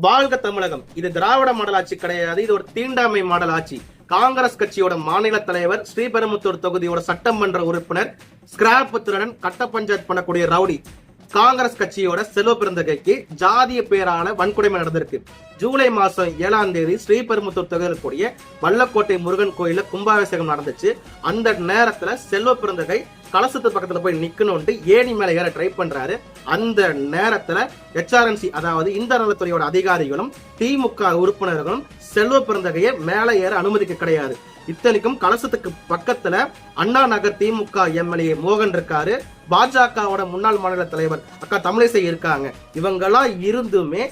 வாழ்க தமிழகம். இது திராவிட மாடல் ஆட்சி கிடையாது, இது ஒரு தீண்டாமை மாடல் ஆட்சி. காங்கிரஸ் கட்சியோட மாநில தலைவர், ஸ்ரீபெரும்புத்தூர் தொகுதியோட சட்டமன்ற உறுப்பினர், ஸ்கிராப் திருடன், கட்ட பஞ்சாயத்து பண்ணக்கூடிய ரவுடி காங்கிரஸ் கட்சியோட செல்வ பிறந்தகைக்கு ஜாதிய பேரால வன்கொடுமை நடந்திருக்கு. ஜூலை மாசம் 7ஆம் தேதி ஸ்ரீபெரும்புத்தூர் தொகுதியில் கூடிய வல்லக்கோட்டை முருகன் கோயில கும்பாபிஷேகம் நடந்துச்சு. அந்த நேரத்துல செல்வ பிறந்தகை கலசத்து பக்கத்துல போய் நிக்கணும்ட்டு ஏணி மேல ஏற ட்ரை பண்றாரு. அந்த நேரத்துல HRNC அதாவது இந்த நலத்துறையோட அதிகாரிகளும் திமுக உறுப்பினர்களும் செல்வ பிறந்தகையை மேல ஏற அனுமதிக்க கிடையாது. இத்தனைக்கும் கலசத்துக்கு பக்கத்துல அண்ணா நகர் திமுக எம்எல்ஏ மோகன் இருக்காரு, பாஜகவோட முன்னாள் மாநில தலைவர் அக்கா தமிழிசை இருக்காங்க. இவங்கெல்லாம் இருந்துமே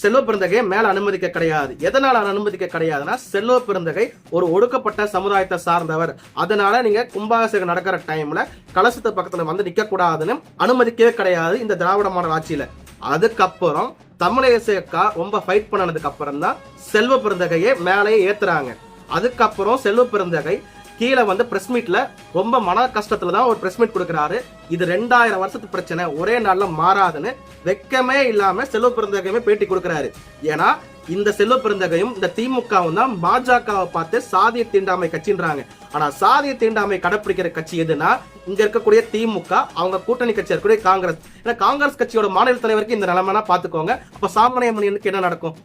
செல்வ பிறந்தகை மேல அனுமதிக்க கிடையாது. எதனால அனுமதிக்க கிடையாதுன்னா, செல்வ பிறந்தகை ஒரு ஒடுக்கப்பட்ட சமுதாயத்தை சார்ந்தவர், அதனால நீங்க கும்பாபிஷேகம் நடக்கிற டைம்ல கலசத்து பக்கத்துல வந்து நிக்க கூடாதுன்னு அனுமதிக்கவே கிடையாது இந்த திராவிட மாடல் ஆட்சியில. அதுக்கப்புறம் தமிழிசை அக்கா ரொம்ப ஃபைட் பண்ணதுக்கு அப்புறம் தான் செல்வ பிறந்தகையை மேலேயே ஏத்துறாங்க. அதுக்கப்புறம் செல்வ பிறந்தகை கீழே வந்து பிரஸ் மீட்ல ரொம்ப மன கஷ்டத்துல தான் ஒரு பிரஸ் மீட் கொடுக்கிறாரு. இது 2000 வருஷத்து பிரச்சனை, ஒரே நாள்ல மாறாதுன்னு வெக்கமே இல்லாம செல்வ பிறந்தகையுமே பேட்டி கொடுக்கிறாரு. ஏன்னா இந்த செல்வ பிறந்தகையும் இந்த திமுகவும் தான் பாஜகவை பார்த்து சாதிய தீண்டாமை கட்சின்றாங்க. ஆனா சாதிய தீண்டாமை கடைப்பிடிக்கிற கட்சி எதுனா இங்க இருக்கக்கூடிய திமுக, அவங்க கூட்டணி கட்சி இருக்கக்கூடிய காங்கிரஸ். ஏன்னா காங்கிரஸ் கட்சியோட மாநில தலைவருக்கு இந்த நிலைமைனா பாத்துக்கோங்க. அப்ப சாமானிய மனிதனுக்கு என்ன நடக்கும்?